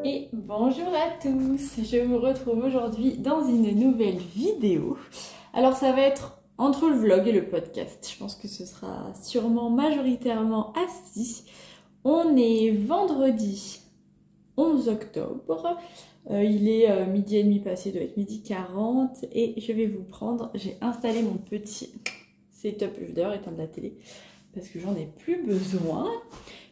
Et bonjour à tous, je vous retrouve aujourd'hui dans une nouvelle vidéo. Alors ça va être entre le vlog et le podcast, je pense que ce sera sûrement majoritairement assis. On est vendredi 11 octobre, il est midi et demi passé, doit être midi 40 et je vais vous prendre, j'ai installé mon petit setup, je vais d'ailleurs éteindre la télé parce que j'en ai plus besoin.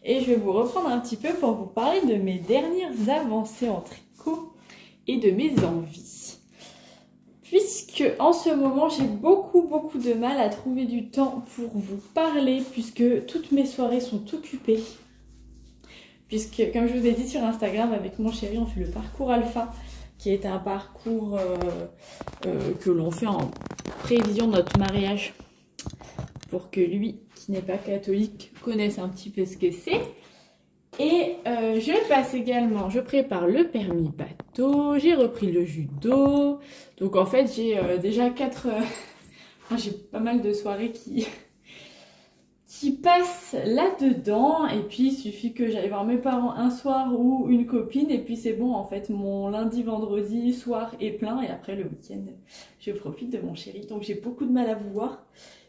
Et je vais vous reprendre un petit peu pour vous parler de mes dernières avancées en tricot et de mes envies. Puisque en ce moment, j'ai beaucoup de mal à trouver du temps pour vous parler puisque toutes mes soirées sont occupées. Puisque, comme je vous ai dit sur Instagram, avec mon chéri, on fait le parcours alpha, qui est un parcours que l'on fait en prévision de notre mariage pour que lui, qui n'est pas catholique, connaisse un petit peu ce que c'est. Et je passe également, je prépare le permis bateau, j'ai repris le judo. Donc en fait, j'ai déjà j'ai pas mal de soirées qui passent là-dedans. Et puis il suffit que j'aille voir mes parents un soir ou une copine. Et puis c'est bon, en fait, mon lundi, vendredi, soir est plein. Et après le week-end, je profite de mon chéri. Donc j'ai beaucoup de mal à vous voir.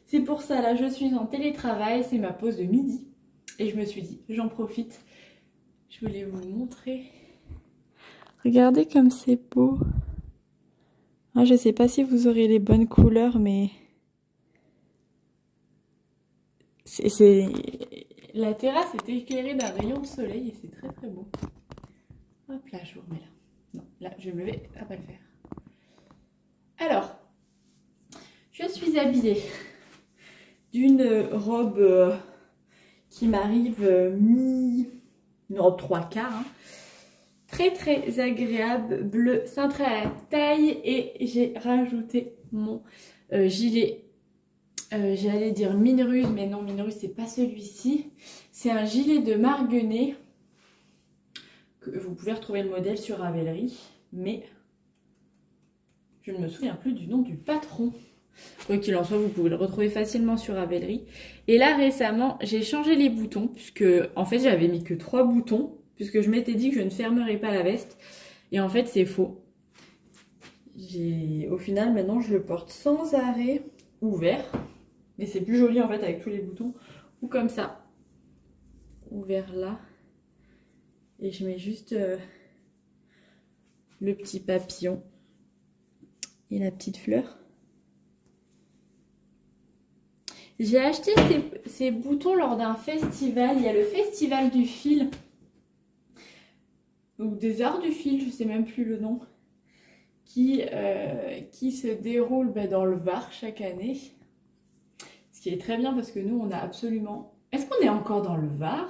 C'est pour ça, là, je suis en télétravail, c'est ma pause de midi. Et je me suis dit, j'en profite. Je voulais vous montrer. Regardez comme c'est beau. Ah, je sais pas si vous aurez les bonnes couleurs, mais... La terrasse est éclairée d'un rayon de soleil et c'est très beau. Hop là, je vous remets là. Non, là, je vais me lever, ça va pas le faire. Alors, je suis habillée d'une robe qui m'arrive une robe 3/4, hein. Très agréable, bleu cintré à la taille, et j'ai rajouté mon gilet, j'allais dire mine ruse, mais non, mine ruse c'est pas celui-ci, c'est un gilet de Marguenet, que vous pouvez retrouver le modèle sur Ravelry, mais je ne me souviens plus du nom du patron. Quoi qu'il en soit, vous pouvez le retrouver facilement sur Ravelry. Et là, récemment, j'ai changé les boutons, puisque en fait, j'avais mis que 3 boutons, puisque je m'étais dit que je ne fermerais pas la veste. Et en fait, c'est faux. Au final, maintenant, je le porte sans arrêt, ouvert. Mais c'est plus joli, en fait, avec tous les boutons. Ou comme ça, ouvert là. Et je mets juste le petit papillon et la petite fleur. J'ai acheté ces boutons lors d'un festival. Il y a le festival du fil. Ou des arts du fil, je ne sais même plus le nom. Qui se déroule dans le Var chaque année. Ce qui est très bien parce que nous, on a absolument... Est-ce qu'on est encore dans le Var?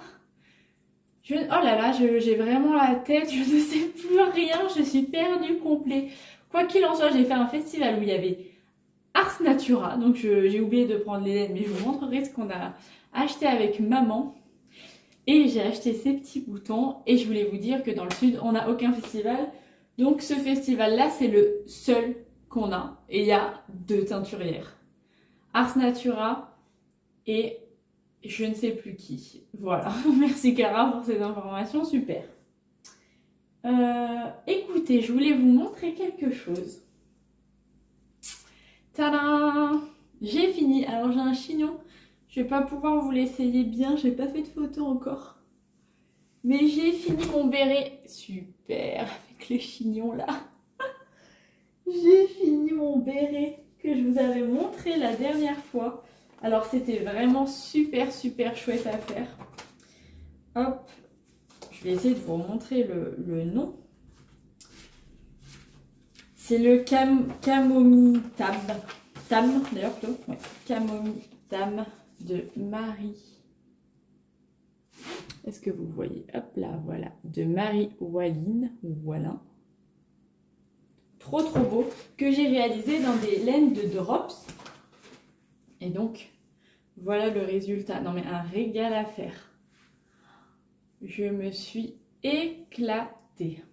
Oh là là, j'ai vraiment la tête, je ne sais plus rien, je suis perdue complet. Quoi qu'il en soit, j'ai fait un festival où il y avait... Ars Natura, donc j'ai oublié de prendre les laines, mais je vous montrerai ce qu'on a acheté avec maman. Et j'ai acheté ces petits boutons, et je voulais vous dire que dans le sud, on n'a aucun festival. Donc ce festival-là, c'est le seul qu'on a. Et il y a 2 teinturières. Ars Natura et je ne sais plus qui. Voilà, merci Cara pour ces informations, super. Écoutez, je voulais vous montrer quelque chose. Tadam! J'ai fini. Alors j'ai un chignon. Je vais pas pouvoir vous l'essayer bien. J'ai pas fait de photo encore. Mais j'ai fini mon béret. Super. Avec le chignon là. J'ai fini mon béret que je vous avais montré la dernière fois. Alors c'était vraiment super chouette à faire. Hop. Je vais essayer de vous montrer le nom. C'est le camomille tam d'ailleurs plutôt. Ouais. Camomille tam de Marie. Est-ce que vous voyez? Hop là, voilà. De Marie Walline. Voilà. Trop beau. Que j'ai réalisé dans des laines de drops. Et donc, voilà le résultat. Non mais un régal à faire. Je me suis éclatée.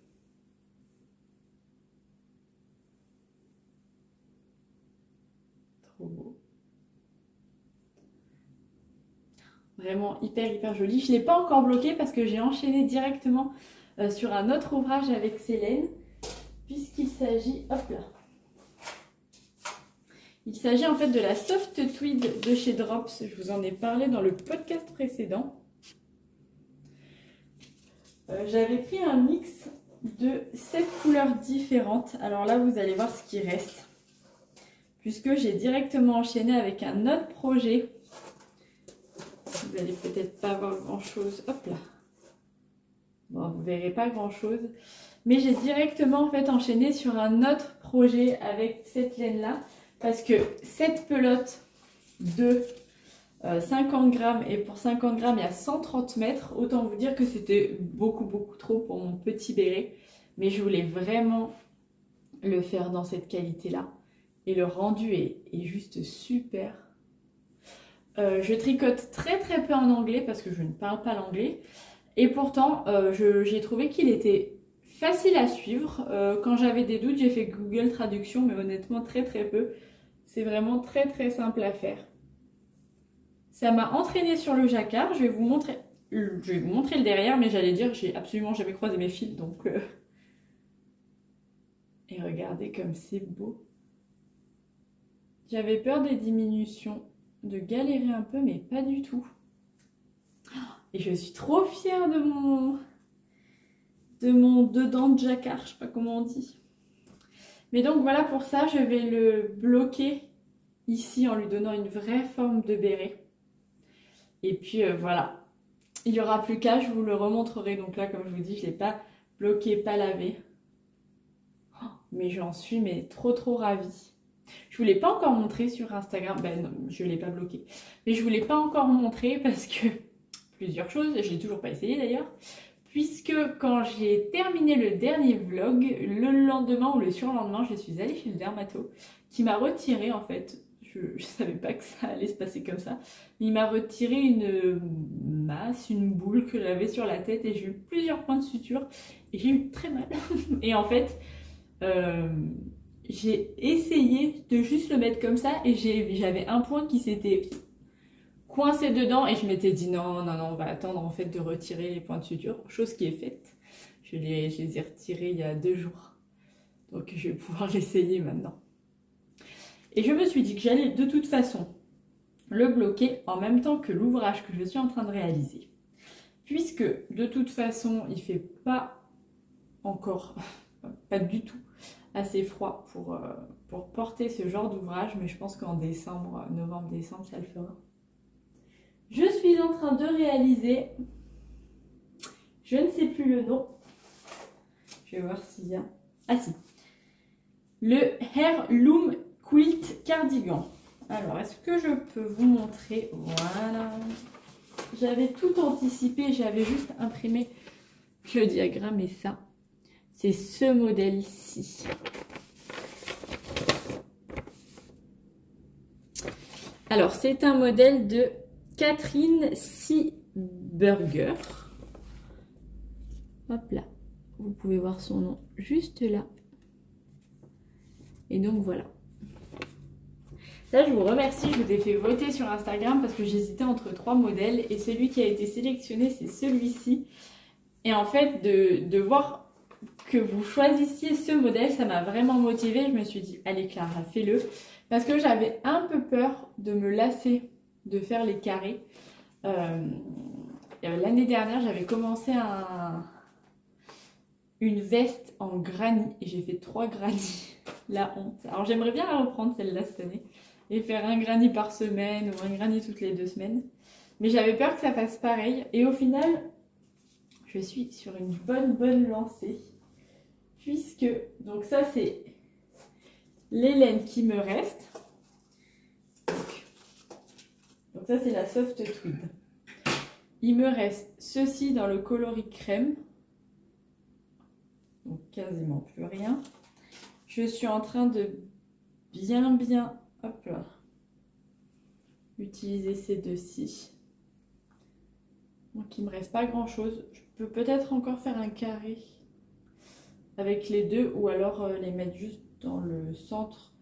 Beau. Vraiment hyper joli. Je ne l'ai pas encore bloqué parce que j'ai enchaîné directement sur un autre ouvrage avec Célène, puisqu'il s'agit, hop là, il s'agit en fait de la Soft Tweed de chez Drops. Je vous en ai parlé dans le podcast précédent. J'avais pris un mix de 7 couleurs différentes. Alors là, vous allez voir ce qui reste, puisque j'ai directement enchaîné avec un autre projet. Vous allez peut-être pas voir grand-chose. Hop là. Bon, vous verrez pas grand-chose. Mais j'ai directement en fait enchaîné sur un autre projet avec cette laine-là. Parce que cette pelote de 50 grammes et pour 50 grammes, il y a 130 mètres. Autant vous dire que c'était beaucoup trop pour mon petit béret. Mais je voulais vraiment le faire dans cette qualité-là. Et le rendu est juste super. Je tricote très peu en anglais parce que je ne parle pas l'anglais. Et pourtant, j'ai trouvé qu'il était facile à suivre. Quand j'avais des doutes, j'ai fait Google Traduction, mais honnêtement très peu. C'est vraiment très simple à faire. Ça m'a entraîné sur le jacquard. Je vais vous montrer le derrière, mais j'allais dire, j'ai absolument jamais croisé mes fils, donc... Et regardez comme c'est beau. J'avais peur des diminutions, de galérer un peu, mais pas du tout. Et je suis trop fière de mon dedans de jacquard, je sais pas comment on dit. Mais donc voilà, pour ça, je vais le bloquer ici en lui donnant une vraie forme de béret. Et puis voilà, il n'y aura plus qu'à, je vous le remontrerai. Donc là, comme je vous dis, je ne l'ai pas bloqué, pas lavé. Oh, mais j'en suis trop ravie. Je ne vous l'ai pas encore montré sur Instagram. Ben non, je ne l'ai pas bloqué. Mais je ne vous l'ai pas encore montré parce que plusieurs choses, je ne l'ai toujours pas essayé d'ailleurs. Puisque quand j'ai terminé le dernier vlog, le lendemain ou le surlendemain, je suis allée chez le dermato qui m'a retiré en fait. Je ne savais pas que ça allait se passer comme ça. Il m'a retiré une masse, une boule que j'avais sur la tête et j'ai eu plusieurs points de suture et j'ai eu très mal. Et en fait, j'ai essayé de juste le mettre comme ça et j'avais un point qui s'était coincé dedans et je m'étais dit non, on va attendre en fait de retirer les points de suture, chose qui est faite. Je les ai retirés il y a 2 jours. Donc je vais pouvoir l'essayer maintenant. Et je me suis dit que j'allais de toute façon le bloquer en même temps que l'ouvrage que je suis en train de réaliser. Puisque de toute façon, il ne fait pas encore, pas du tout, assez froid pour porter ce genre d'ouvrage. Mais je pense qu'en décembre, novembre-décembre, ça le fera. Je suis en train de réaliser, je ne sais plus le nom. Je vais voir s'il y a... Ah si, le Heirloom Quilt Cardigan. Alors, est-ce que je peux vous montrer? Voilà. J'avais tout anticipé, j'avais juste imprimé le diagramme et ça. C'est ce modèle-ci. Alors, c'est un modèle de Catherine Seeberger. Hop là. Vous pouvez voir son nom juste là. Et donc voilà. Là, je vous remercie, je vous ai fait voter sur Instagram parce que j'hésitais entre 3 modèles et celui qui a été sélectionné, c'est celui-ci. Et en fait, de voir que vous choisissiez ce modèle, ça m'a vraiment motivée. Je me suis dit, allez Clara, fais-le. Parce que j'avais un peu peur de me lasser de faire les carrés. L'année dernière, j'avais commencé une veste en granit et j'ai fait 3 granits. La honte. Alors j'aimerais bien la reprendre celle-là cette année et faire un granit par semaine ou un granit toutes les 2 semaines. Mais j'avais peur que ça fasse pareil et au final, je suis sur une bonne lancée. Puisque, donc ça c'est les laines qui me restent. Donc ça c'est la Soft Tweed. Il me reste ceci dans le coloris crème. Donc quasiment plus rien. Je suis en train de bien, hop là, utiliser ces deux-ci. Donc il me reste pas grand chose. Je peux peut-être encore faire un carré avec les deux ou alors les mettre juste dans le centre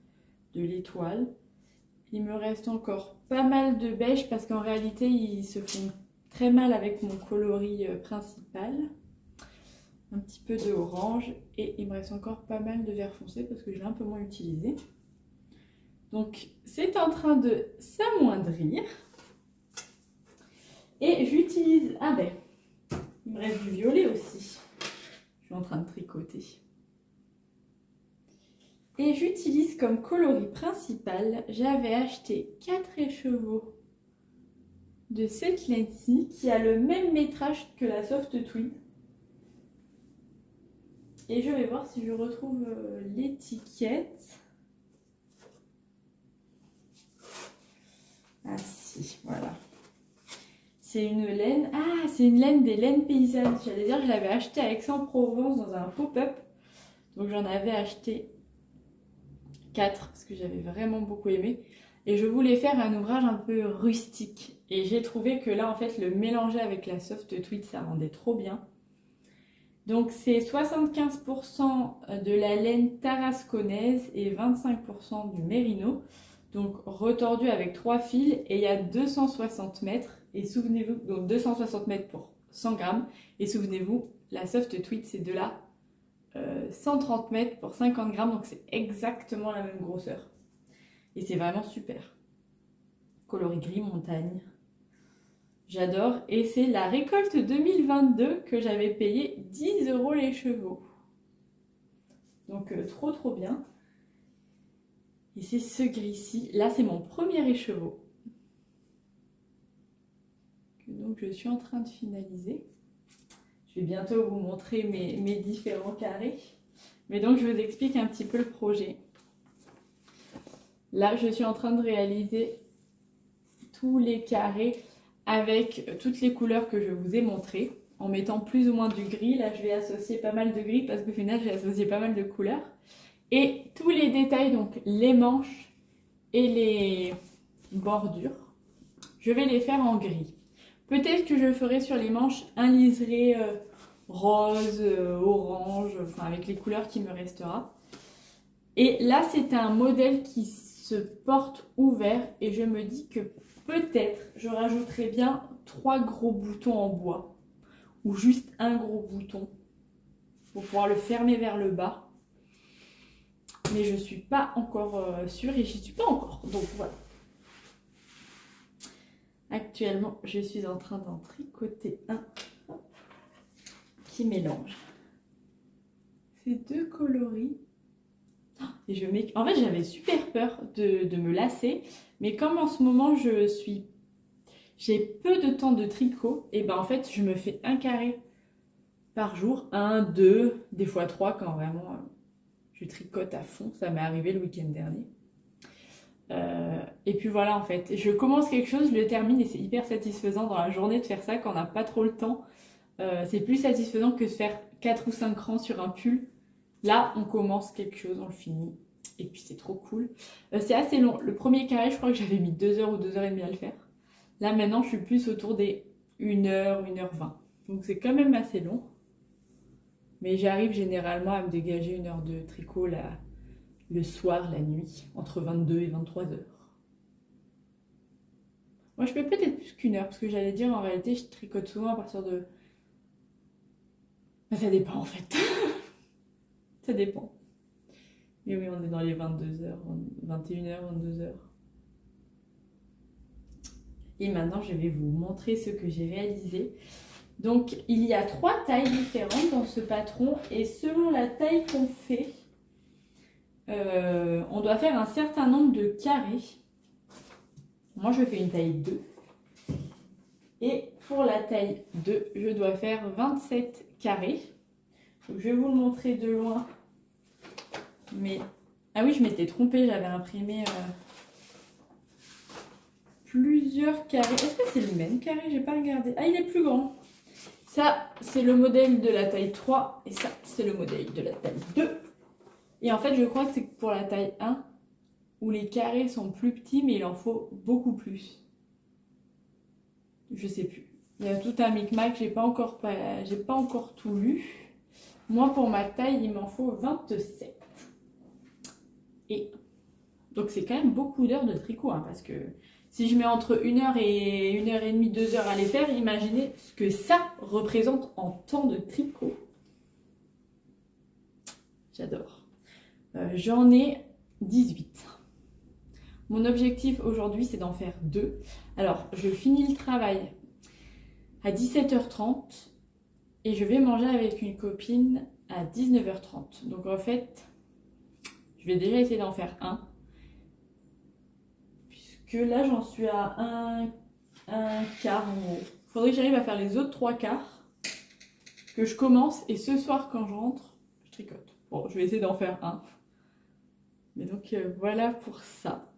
de l'étoile. Il me reste encore pas mal de beige parce qu'en réalité ils se font très mal avec mon coloris principal. un petit peu de orange et il me reste encore pas mal de vert foncé parce que je l'ai un peu moins utilisé. Donc c'est en train de s'amoindrir. Et j'utilise, ah ben, il me reste du violet aussi. Je suis en train de tricoter. Et j'utilise comme coloris principal, j'avais acheté 4 écheveaux de cette laine-ci qui a le même métrage que la Soft Tweed. Et je vais voir si je retrouve l'étiquette. Ah si, voilà. C'est une laine, ah c'est une laine des laines paysannes. J'allais dire, je l'avais acheté à Aix-en-Provence dans un pop-up. Donc j'en avais acheté 4 parce que j'avais vraiment beaucoup aimé. Et je voulais faire un ouvrage un peu rustique. Et j'ai trouvé que là en fait le mélanger avec la Soft Tweed ça rendait trop bien. Donc c'est 75% de la laine tarasconnaise et 25% du mérino. Donc retordu avec 3 fils et il y a 260 mètres. Et souvenez-vous, donc 260 mètres pour 100 grammes. Et souvenez-vous, la Soft Tweed c'est de la 130 mètres pour 50 grammes. Donc c'est exactement la même grosseur. Et c'est vraiment super. Coloris gris montagne. J'adore. Et c'est la récolte 2022 que j'avais payé 10 € les chevaux. Donc trop trop bien. Et c'est ce gris-ci. Là c'est mon premier écheveau. Donc je suis en train de finaliser. Je vais bientôt vous montrer mes différents carrés. Mais donc je vous explique un petit peu le projet. Là je suis en train de réaliser tous les carrés avec toutes les couleurs que je vous ai montrées, en mettant plus ou moins du gris. Là, je vais associer pas mal de gris parce qu'au final, j'ai associé pas mal de couleurs. Et tous les détails, donc les manches et les bordures, je vais les faire en gris. Peut-être que je ferai sur les manches un liseré rose, orange, enfin avec les couleurs qui me restera. Et là, c'est un modèle qui se porte ouvert et je me dis que peut-être je rajouterai bien 3 gros boutons en bois ou juste un gros bouton pour pouvoir le fermer vers le bas. Mais je ne suis pas encore sûre et j'y suis pas encore. Donc voilà. Actuellement, je suis en train d'en tricoter un qui mélange ces 2 coloris. Et en fait, j'avais super peur de me lasser. Mais comme en ce moment, j'ai peu de temps de tricot, et ben en fait, je me fais un carré par jour. 1, 2, des fois 3 quand vraiment je tricote à fond. Ça m'est arrivé le week-end dernier. Et puis voilà, en fait. Je commence quelque chose, je le termine et c'est hyper satisfaisant dans la journée de faire ça quand on n'a pas trop le temps. C'est plus satisfaisant que de faire 4 ou 5 rangs sur un pull. Là, on commence quelque chose, on le finit. Et puis c'est trop cool. C'est assez long. Le premier carré, je crois que j'avais mis 2 heures ou 2 heures et demie à le faire. Là, maintenant, je suis plus autour des 1 heure, 1 heure 20. Donc c'est quand même assez long. Mais j'arrive généralement à me dégager 1 heure de tricot le soir, la nuit, entre 22 et 23 heures. Moi, je fais peut-être plus qu'1 heure, parce que j'allais dire, en réalité, je tricote souvent à partir de... Ça dépend, en fait. Ça dépend. Mais oui, on est dans les 22 heures, 21 heures, 22 heures. Et maintenant, je vais vous montrer ce que j'ai réalisé. Donc, il y a 3 tailles différentes dans ce patron. Et selon la taille qu'on fait, on doit faire un certain nombre de carrés. Moi, je fais une taille 2. Et pour la taille 2, je dois faire 27 carrés. Donc, je vais vous le montrer de loin. Mais... Ah oui, je m'étais trompée, j'avais imprimé plusieurs carrés. Est-ce que c'est le même carré? J'ai pas regardé. Ah, il est plus grand. Ça, c'est le modèle de la taille 3 et ça, c'est le modèle de la taille 2. Et en fait, je crois que c'est pour la taille 1 où les carrés sont plus petits, mais il en faut beaucoup plus. Je sais plus. Il y a tout un micmac, j'ai pas encore tout lu. Moi, pour ma taille, il m'en faut 27. Et donc, c'est quand même beaucoup d'heures de tricot, hein, parce que si je mets entre 1 heure et 1 heure et demie, 2 heures à les faire, imaginez ce que ça représente en temps de tricot. j'adore. J'en ai 18. Mon objectif aujourd'hui, c'est d'en faire 2. Alors, je finis le travail à 17h30 et je vais manger avec une copine à 19h30. Donc en fait, je vais déjà essayer d'en faire un. Puisque là, j'en suis à un quart en gros. Il faudrait que j'arrive à faire les autres 3 quarts. Que je commence et ce soir quand je rentre, je tricote. Bon, je vais essayer d'en faire un. Mais donc voilà pour ça.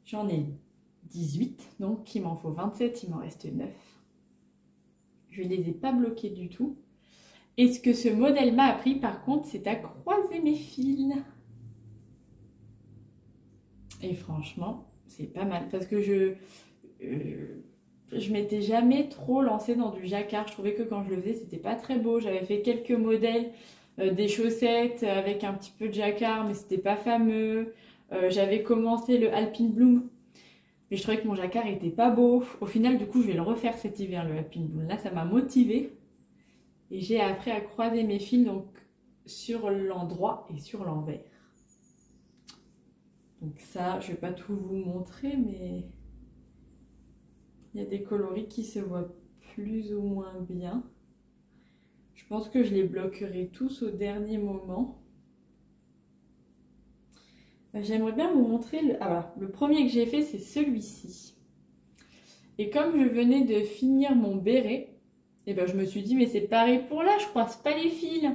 J'en ai 18, donc il m'en faut 27, il m'en reste 9. Je ne les ai pas bloqués du tout. Et ce que ce modèle m'a appris par contre, c'est à croiser mes fils. Et franchement, c'est pas mal parce que je m'étais jamais trop lancée dans du jacquard. Je trouvais que quand je le faisais, c'était pas très beau. J'avais fait quelques modèles, des chaussettes avec un petit peu de jacquard, mais c'était pas fameux. J'avais commencé le Alpine Bloom, mais je trouvais que mon jacquard était pas beau. Au final, du coup, je vais le refaire cet hiver, le Alpine Bloom. Là, ça m'a motivée. Et j'ai appris à croiser mes fils, donc sur l'endroit et sur l'envers. Donc ça, je vais pas tout vous montrer, mais il y a des coloris qui se voient plus ou moins bien. Je pense que je les bloquerai tous au dernier moment. J'aimerais bien vous montrer le premier que j'ai fait, c'est celui-ci. Et comme je venais de finir mon béret, et ben je me suis dit mais c'est pareil pour là, je croise pas les fils.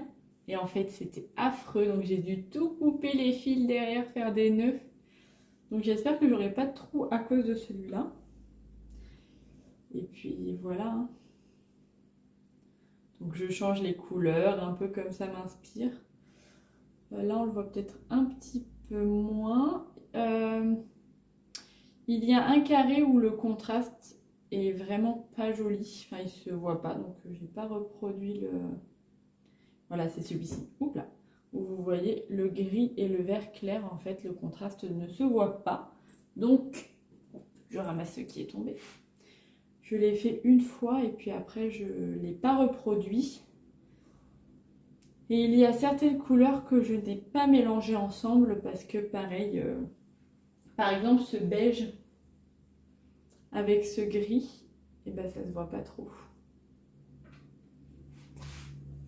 Et en fait c'était affreux, donc j'ai dû tout couper les fils derrière, faire des nœuds. Donc j'espère que j'aurai pas de trou à cause de celui-là. Et puis voilà. Donc je change les couleurs un peu comme ça m'inspire. Là on le voit peut-être un petit peu moins. Il y a un carré où le contraste est vraiment pas joli. Enfin il se voit pas, donc j'ai pas reproduit le... Voilà, c'est celui-ci. Oups là. Où vous voyez le gris et le vert clair, en fait le contraste ne se voit pas. Donc je ramasse ce qui est tombé. Je l'ai fait une fois et puis après je ne l'ai pas reproduit. Et il y a certaines couleurs que je n'ai pas mélangées ensemble parce que pareil, par exemple ce beige avec ce gris, et ben ça se voit pas trop.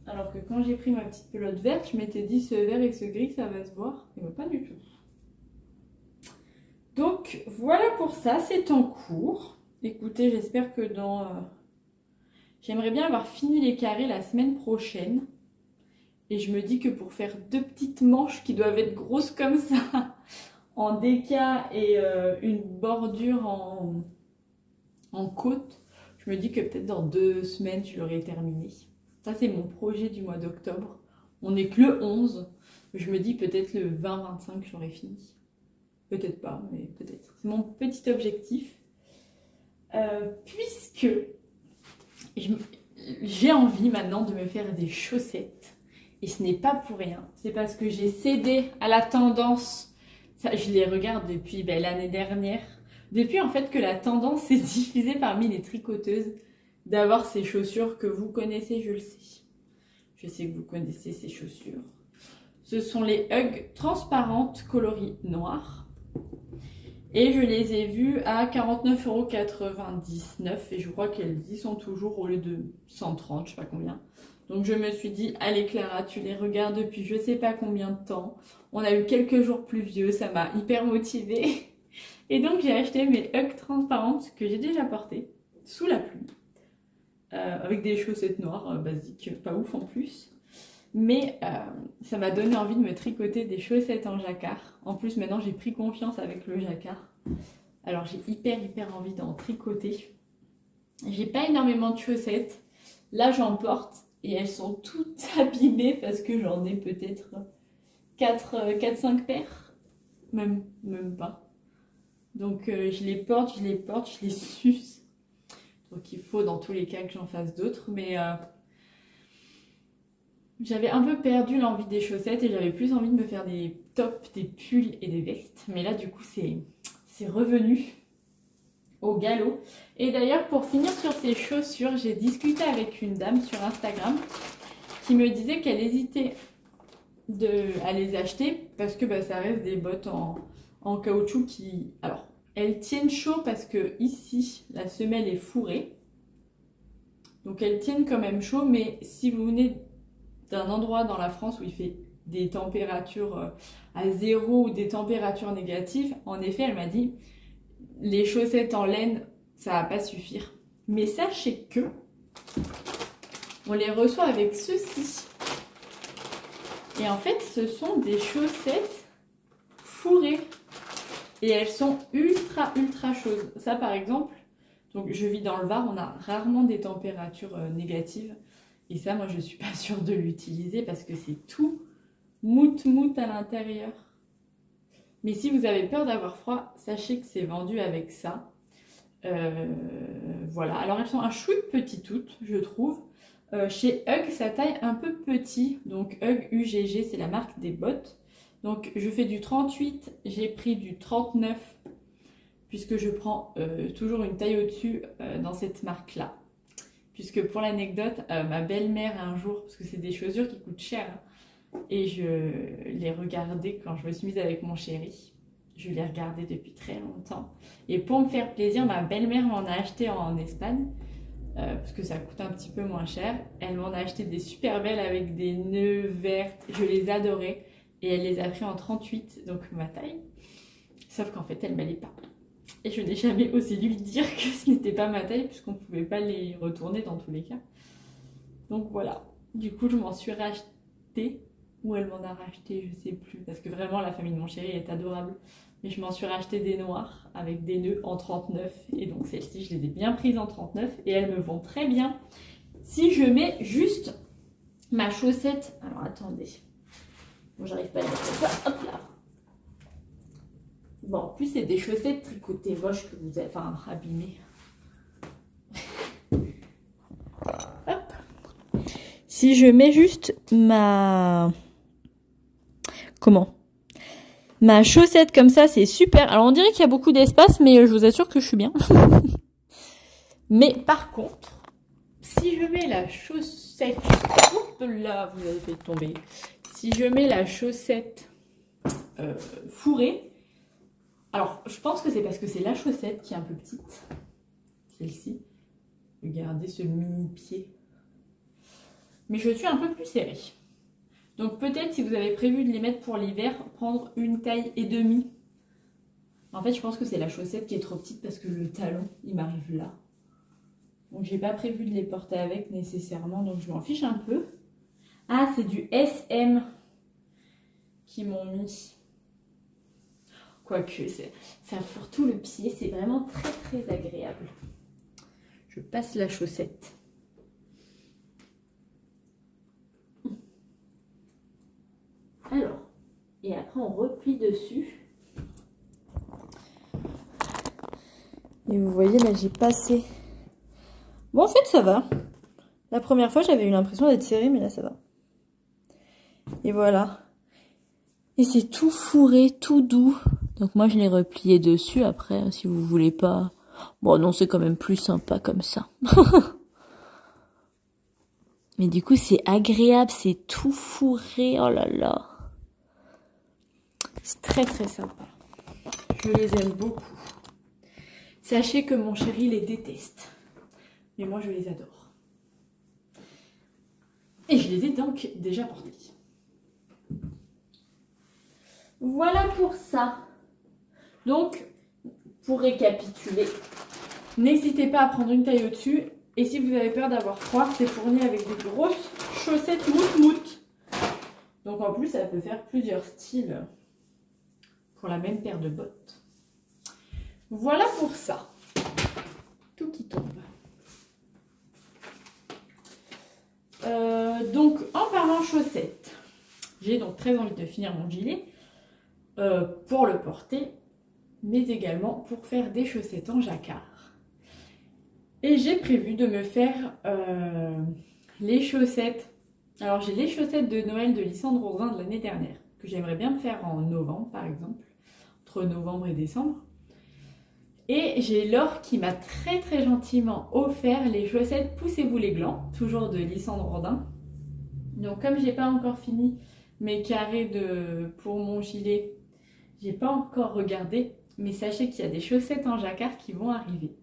Alors que quand j'ai pris ma petite pelote verte, je m'étais dit ce vert et ce gris ça va se voir, et ben pas du tout. Donc voilà pour ça, c'est en cours. Écoutez, j'espère que j'aimerais bien avoir fini les carrés la semaine prochaine. Et je me dis que pour faire 2 petites manches qui doivent être grosses comme ça, en déca et une bordure en côte, je me dis que peut-être dans 2 semaines, je l'aurai terminé. Ça, c'est mon projet du mois d'octobre. On n'est que le 11. Je me dis peut-être le 20-25, j'aurai fini. Peut-être pas, mais peut-être. C'est mon petit objectif. Puisque j'ai envie maintenant de me faire des chaussettes. Et ce n'est pas pour rien. C'est parce que j'ai cédé à la tendance. Ça, je les regarde depuis l'année dernière. Depuis en fait que la tendance est diffusée parmi les tricoteuses d'avoir ces chaussures que vous connaissez, je le sais. Je sais que vous connaissez ces chaussures. Ce sont les Ugg transparentes coloris noir. Et je les ai vues à 49,99 € et je crois qu'elles y sont toujours au lieu de 130, je sais pas combien. Donc je me suis dit, allez Clara, tu les regardes depuis je sais pas combien de temps. On a eu quelques jours pluvieux, ça m'a hyper motivée. Et donc j'ai acheté mes Ugg transparentes que j'ai déjà portées sous la pluie. Avec des chaussettes noires basiques, pas ouf en plus. Mais ça m'a donné envie de me tricoter des chaussettes en jacquard. En plus maintenant j'ai pris confiance avec le jacquard. Alors j'ai hyper envie d'en tricoter. J'ai pas énormément de chaussettes. Là j'en porte et elles sont toutes abîmées parce que j'en ai peut-être 4-5 paires. Même pas. Donc je les porte, je les suce. Donc il faut dans tous les cas que j'en fasse d'autres. Mais j'avais un peu perdu l'envie des chaussettes et j'avais plus envie de me faire des tops, des pulls et des vestes. Mais là du coup c'est revenu au galop. Et d'ailleurs pour finir sur ces chaussures, j'ai discuté avec une dame sur Instagram qui me disait qu'elle hésitait à les acheter parce que bah, ça reste des bottes en caoutchouc qui... Alors, elles tiennent chaud parce que ici, la semelle est fourrée. Donc elles tiennent quand même chaud, mais si vous venez d'un endroit dans la France où il fait des températures à 0 ou des températures négatives, en effet, elle m'a dit, les chaussettes en laine, ça va pas suffire. Mais sachez que on les reçoit avec ceci. Et en fait, ce sont des chaussettes fourrées. Et elles sont ultra chaudes. Ça par exemple, donc je vis dans le Var, on a rarement des températures négatives. Et ça, moi je suis pas sûre de l'utiliser parce que c'est tout mout à l'intérieur. Mais si vous avez peur d'avoir froid, sachez que c'est vendu avec ça. Voilà, alors elles sont un chouï petit toutes, je trouve. Chez Hug, ça taille un peu petit. Donc Hug UGG, c'est la marque des bottes. Donc je fais du 38, j'ai pris du 39 puisque je prends toujours une taille au-dessus dans cette marque-là. Puisque pour l'anecdote, ma belle-mère un jour, parce que c'est des chaussures qui coûtent cher, hein, et je les regardais quand je me suis mise avec mon chéri. Je les regardais depuis très longtemps. Et pour me faire plaisir, ma belle-mère m'en a acheté en Espagne. Parce que ça coûte un petit peu moins cher. Elle m'en a acheté des super belles avec des nœuds vertes. Je les adorais. Et elle les a pris en 38, donc ma taille. Sauf qu'en fait, elle ne m'allait pas. Et je n'ai jamais osé lui dire que ce n'était pas ma taille, puisqu'on ne pouvait pas les retourner dans tous les cas. Donc voilà. Du coup, je m'en suis racheté. Ou elle m'en a racheté, je ne sais plus. Parce que vraiment, la famille de mon chéri est adorable. Mais je m'en suis racheté des noirs avec des nœuds en 39. Et donc celles-ci, je les ai bien prises en 39. Et elles me vont très bien. Si je mets juste ma chaussette... Alors attendez. Bon, j'arrive pas à mettre ça. Hop là. Bon, en plus, c'est des chaussettes tricotées moches que vous avez... Enfin, abîmées. Hop. Si je mets juste ma... Comment ? Ma chaussette comme ça, c'est super. Alors, on dirait qu'il y a beaucoup d'espace, mais je vous assure que je suis bien. Mais par contre, si je mets la chaussette... Hop là, vous avez fait tomber. Si je mets la chaussette fourrée... Alors, je pense que c'est parce que c'est la chaussette qui est un peu petite. Celle-ci. Regardez ce mini-pied. Mais je suis un peu plus serrée. Donc peut-être si vous avez prévu de les mettre pour l'hiver, prendre une taille et demie. En fait, je pense que c'est la chaussette qui est trop petite parce que le talon, il m'arrive là. Donc j'ai pas prévu de les porter avec nécessairement, donc je m'en fiche un peu. Ah, c'est du SM qu'ils m'ont mis. Quoique, ça fourre tout le pied, c'est vraiment très agréable. Je passe la chaussette. Alors, et après on replie dessus. Et vous voyez, là j'ai passé. Bon, en fait ça va. La première fois j'avais eu l'impression d'être serrée, mais là ça va. Et voilà. Et c'est tout fourré, tout doux. Donc moi je l'ai replié dessus après, si vous voulez pas. Bon non, c'est quand même plus sympa comme ça. Mais du coup c'est agréable, c'est tout fourré, oh là là. C'est très sympa. Je les aime beaucoup. Sachez que mon chéri les déteste. Mais moi je les adore. Et je les ai donc déjà portés. Voilà pour ça. Donc, pour récapituler, n'hésitez pas à prendre une taille au-dessus. Et si vous avez peur d'avoir froid, c'est fourni avec des grosses chaussettes mout. Donc en plus, ça peut faire plusieurs styles pour la même paire de bottes. Voilà pour ça. Tout qui tombe. Donc, en parlant chaussettes, j'ai donc très envie de finir mon gilet pour le porter, mais également pour faire des chaussettes en jacquard. Et j'ai prévu de me faire les chaussettes. Alors, j'ai les chaussettes de Noël de Lysandre Rodin de l'année dernière, que j'aimerais bien me faire en novembre, par exemple, entre novembre et décembre. Et j'ai Laure qui m'a très gentiment offert les chaussettes Poussez-vous les glands, toujours de Lysandre Rodin. Donc comme j'ai pas encore fini mes carrés pour mon gilet, j'ai pas encore regardé, mais sachez qu'il y a des chaussettes en jacquard qui vont arriver.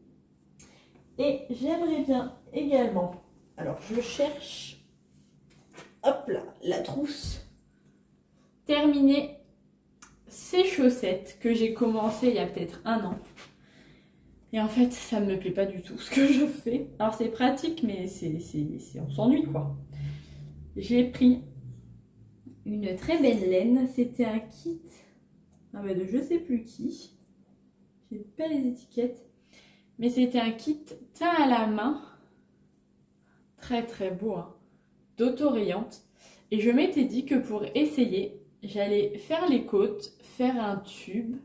Et j'aimerais bien également, alors je cherche, hop là, la trousse, terminer ces chaussettes que j'ai commencé il y a peut-être 1 an. Et en fait, ça ne me plaît pas du tout ce que je fais. Alors c'est pratique, mais on s'ennuie quoi. J'ai pris une très belle laine. C'était un kit de je sais plus qui. J'ai pas les étiquettes. Mais c'était un kit teint à la main. Très très beau. Hein, d'autorayante. Et je m'étais dit que pour essayer, j'allais faire les côtes, faire un tube,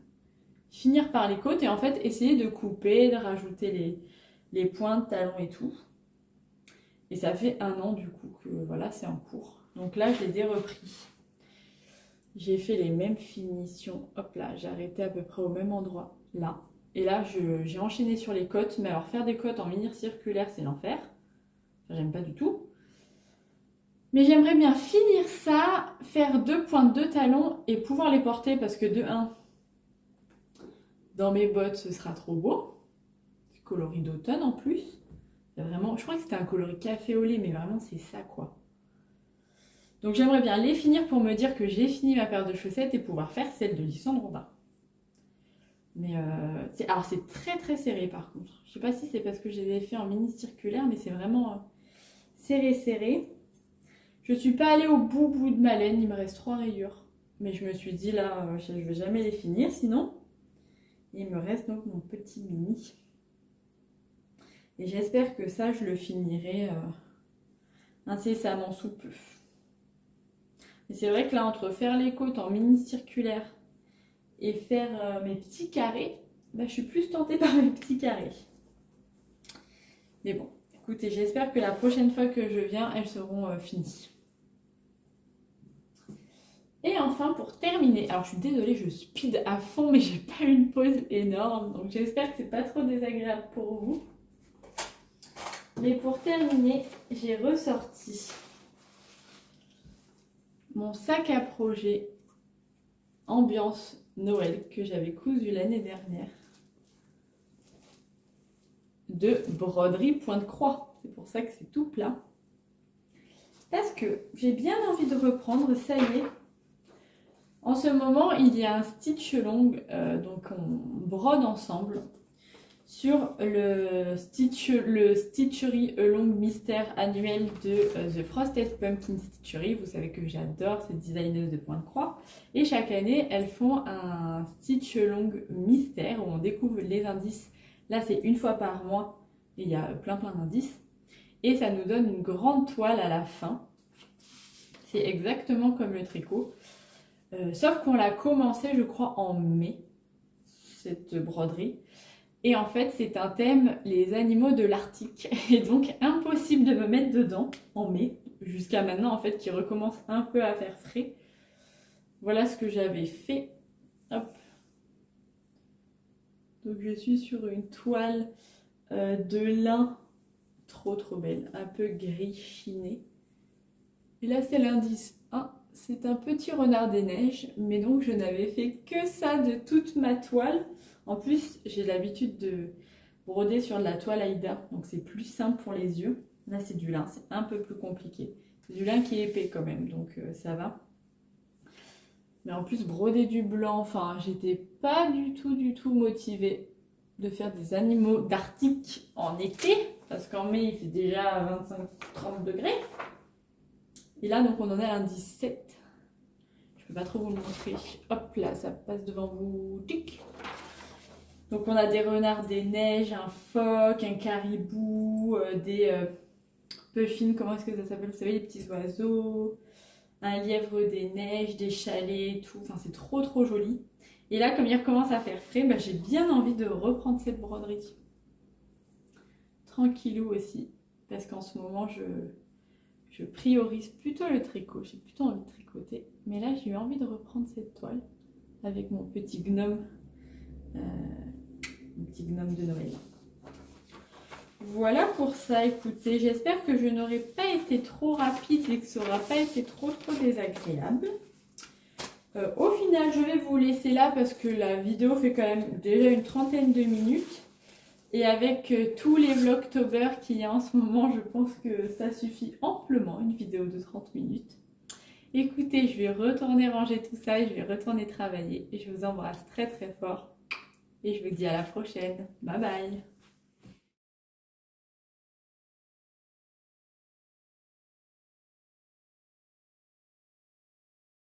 finir par les côtes et en fait essayer de couper, de rajouter les pointes, talons et tout. Et ça fait 1 an du coup que voilà, c'est en cours. Donc là, je les ai repris. J'ai fait les mêmes finitions. Hop là, j'ai arrêté à peu près au même endroit là. Et là, j'ai enchaîné sur les côtes. Mais alors faire des côtes en mini circulaire, c'est l'enfer. J'aime pas du tout. Mais j'aimerais bien finir ça, faire 2 pointes de talons et pouvoir les porter parce que de 1, dans mes bottes, ce sera trop beau. Coloris d'automne en plus. Vraiment, je crois que c'était un coloris café au lait, mais vraiment c'est ça quoi. Donc j'aimerais bien les finir pour me dire que j'ai fini ma paire de chaussettes et pouvoir faire celle de Lisandre Robin. Mais alors c'est très très serré par contre. Je sais pas si c'est parce que je les ai fait en mini circulaire, mais c'est vraiment serré serré. Je suis pas allée au bout de ma laine, il me reste 3 rayures. Mais je me suis dit là, je vais jamais les finir sinon. Et il me reste donc mon petit mini. Et j'espère que ça, je le finirai incessamment sous peu. Et c'est vrai que là, entre faire les côtes en mini circulaire et faire mes petits carrés, bah, je suis plus tentée par mes petits carrés. Mais bon, écoutez, j'espère que la prochaine fois que je viens, elles seront finies. Et enfin, pour terminer, alors je suis désolée, je speed à fond, mais j'ai pas une pause énorme, donc j'espère que c'est pas trop désagréable pour vous. Mais pour terminer, j'ai ressorti mon sac à projet ambiance Noël que j'avais cousu l'année dernière de broderie Pointe-Croix. C'est pour ça que c'est tout plat. Parce que j'ai bien envie de reprendre, ça y est. En ce moment, il y a un stitch long, donc on brode ensemble sur le Stitchery Along Mystère annuel de The Frosted Pumpkin Stitchery. Vous savez que j'adore ces designeuses de Pointe-Croix. Et chaque année, elles font un Stitch Long Mystère où on découvre les indices. Là, c'est 1 fois par mois et il y a plein d'indices. Et ça nous donne une grande toile à la fin. C'est exactement comme le tricot. Sauf qu'on l'a commencé, je crois, en mai, cette broderie. Et en fait, c'est un thème, les animaux de l'Arctique. Et donc, impossible de me mettre dedans en mai. Jusqu'à maintenant, en fait, qui recommence un peu à faire frais. Voilà ce que j'avais fait. Hop. Donc, je suis sur une toile de lin. Trop belle. Un peu gris chiné. Et là, c'est l'indice 1. C'est un petit renard des neiges. Mais donc, je n'avais fait que ça de toute ma toile. En plus, j'ai l'habitude de broder sur de la toile Aïda, donc c'est plus simple pour les yeux. Là, c'est du lin, c'est un peu plus compliqué. C'est du lin qui est épais quand même, donc ça va. Mais en plus, broder du blanc, enfin, j'étais pas du tout motivée de faire des animaux d'Arctique en été, parce qu'en mai, il fait déjà 25-30 degrés. Et là, donc, on en est à l'indice 7. Je peux pas trop vous le montrer. Hop là, ça passe devant vous. Tic. Donc on a des renards des neiges, un phoque, un caribou, des puffins, comment est-ce que ça s'appelle? Vous savez, les petits oiseaux, un lièvre des neiges, des chalets, tout. Enfin, c'est trop joli. Et là, comme il recommence à faire frais, bah, j'ai bien envie de reprendre cette broderie. Tranquillou aussi, parce qu'en ce moment, je priorise plutôt le tricot. J'ai plutôt envie de tricoter. Mais là, j'ai eu envie de reprendre cette toile avec mon petit gnome. Un petit gnome de Noël. Voilà pour ça, écoutez, j'espère que je n'aurai pas été trop rapide et que ça n'aura pas été trop désagréable. Au final, je vais vous laisser là parce que la vidéo fait quand même déjà une trentaine de minutes. Et avec tous les vlogtober qu'il y a en ce moment, je pense que ça suffit amplement, une vidéo de 30 minutes. Écoutez, je vais retourner ranger tout ça et je vais retourner travailler. Et je vous embrasse très très fort. Et je vous dis à la prochaine. Bye bye!